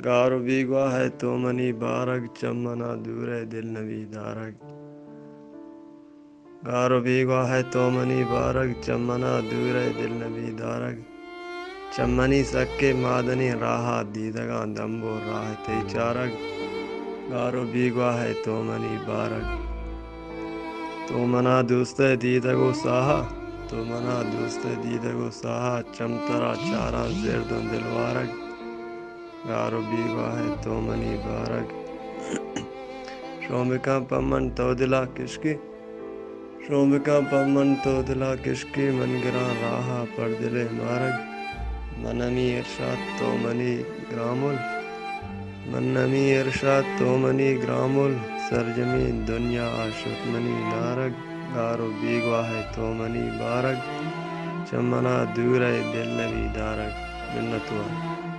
گارو بیگوا ہے تو منی بارگ چمنا دور دل نوی دارگ گارو بیگوا ہے تو منی بارگ چمنا دور دل نوی دارگ چمنی سکے مادنی راہا دیدگاں دمبو راہ تے چارگ گارو بیگوا ہے تو منی بارگ تو منا دوست دیدگو ساہا تو منا دوست دیدگو ساہا چمترا چاراں زردن دلوارگ گارو بیگوا ہے تو منی بارگ شومکاں پمن تو دلا کشکی شومکاں پمن تو دلا کشکی من گراں راہا پر دلے مارگ منمی ارشاد تو منی گرامل منمی ارشاد تو منی گرامل سرجمین دنیا عاشق منی نارگ گارو بیگوا ہے تو منی بارگ چمنا دور دل نوی دارگ منت ہوا